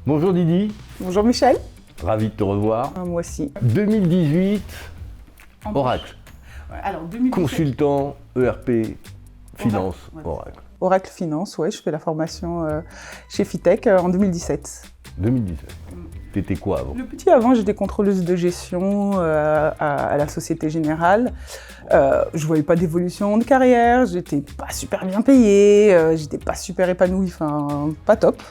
Bonjour Didi. Bonjour Michel. Ravi de te revoir. Moi aussi. 2018, Oracle. Ouais, alors, 2017... Consultant, ERP, finance, Oracle. Oracle Finance, ouais, je fais la formation chez Fitech en 2017. 2017. T'étais quoi avant? Le petit avant, j'étais contrôleuse de gestion à la Société Générale. Je voyais pas d'évolution de carrière, j'étais pas super bien payée, j'étais pas super épanouie, enfin pas top.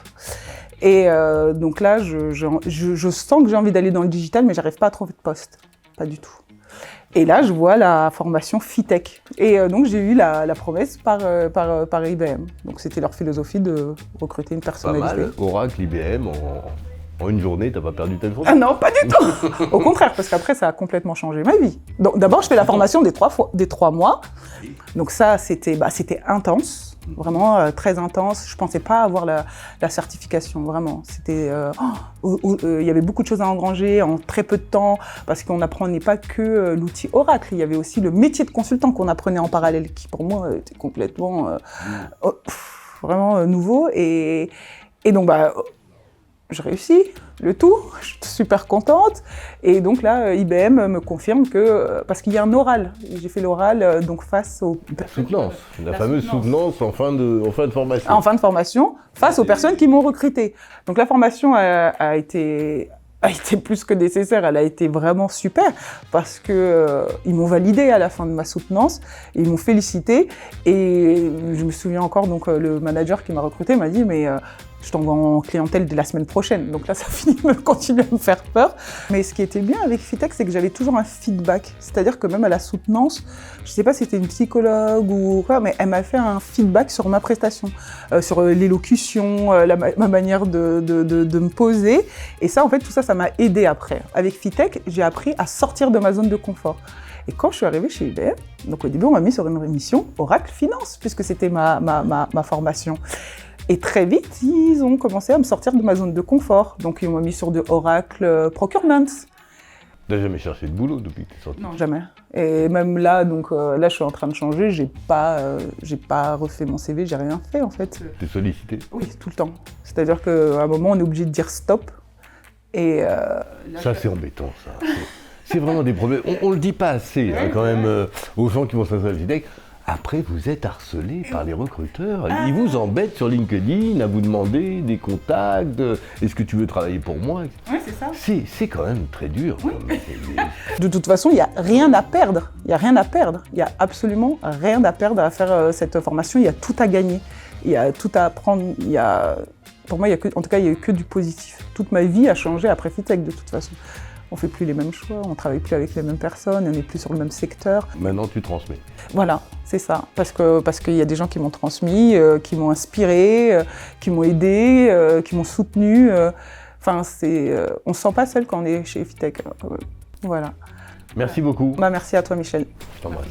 Et donc là, je sens que j'ai envie d'aller dans le digital, mais j'arrive pas à trouver de poste, pas du tout. Et là, je vois la formation Fitech. Et donc, j'ai eu la promesse par IBM. Donc, c'était leur philosophie de recruter une personnalité. Pas mal. Oracle, IBM, en une journée, t'as pas perdu ta journée? Ah non, pas du tout. Au contraire, parce qu'après, ça a complètement changé ma vie. Donc, d'abord, je fais la formation des 3 mois. Donc ça, c'était intense. Vraiment très intense. Je pensais pas avoir la certification, vraiment. C'était, il y avait beaucoup de choses à engranger en très peu de temps, parce qu'on n'apprenait pas que l'outil Oracle. Il y avait aussi le métier de consultant qu'on apprenait en parallèle, qui pour moi était complètement vraiment nouveau. Et donc, je réussis le tout, je suis super contente. Et donc là, IBM me confirme que, parce qu'il y a un oral, j'ai fait l'oral donc face aux... La soutenance, la fameuse soutenance en fin de formation. En fin de formation, face aux personnes qui m'ont recruté. Donc la formation a été plus que nécessaire, elle a été vraiment super, parce que ils m'ont validé à la fin de ma soutenance, ils m'ont félicité, et je me souviens encore, donc le manager qui m'a recruté m'a dit mais je t'envoie en clientèle dès la semaine prochaine. Donc là, ça finit de continuer à me faire peur. Mais ce qui était bien avec Fitech, c'est que j'avais toujours un feedback. C'est-à-dire que même à la soutenance, je ne sais pas si c'était une psychologue ou quoi, mais elle m'a fait un feedback sur ma prestation, sur l'élocution, ma manière de me poser. Et ça, en fait, tout ça, ça m'a aidé après. Avec Fitech, j'ai appris à sortir de ma zone de confort. Et quand je suis arrivée chez IBM, donc au début, on m'a mis sur une mission Oracle Finance, puisque c'était ma formation. Et très vite, ils ont commencé à me sortir de ma zone de confort. Donc, ils m'ont mis sur de Oracle Procurement. T'as jamais cherché de boulot depuis que t'es sorti? Non, jamais. Et même là, donc là, je suis en train de changer. J'ai pas refait mon CV, j'ai rien fait en fait. T'es sollicité? Oui, tout le temps. C'est-à-dire qu'à un moment, on est obligé de dire stop. Et ça, c'est embêtant, ça. C'est vraiment des problèmes. On le dit pas assez, hein, quand même, aux gens qui vont s'installer à Fitech. Après, vous êtes harcelé par les recruteurs. Ils vous embêtent sur LinkedIn à vous demander des contacts. Est-ce que tu veux travailler pour moi? Oui, c'est ça. C'est quand même très dur. Oui. De toute façon, il n'y a rien à perdre. Il n'y a rien à perdre. Il n'y a absolument rien à perdre à faire cette formation. Il y a tout à gagner. Il y a tout à apprendre. Pour moi, en tout cas, il n'y a eu que du positif. Toute ma vie a changé après Fitech, de toute façon. On ne fait plus les mêmes choix, on ne travaille plus avec les mêmes personnes, on n'est plus sur le même secteur. Maintenant, tu transmets. Voilà, c'est ça. Parce qu'il y a des gens qui m'ont transmis, qui m'ont inspiré, qui m'ont aidé, qui m'ont soutenu. Enfin, on ne se sent pas seul quand on est chez Fitech. Voilà. Merci beaucoup. Merci à toi, Michel. Je t'embrasse.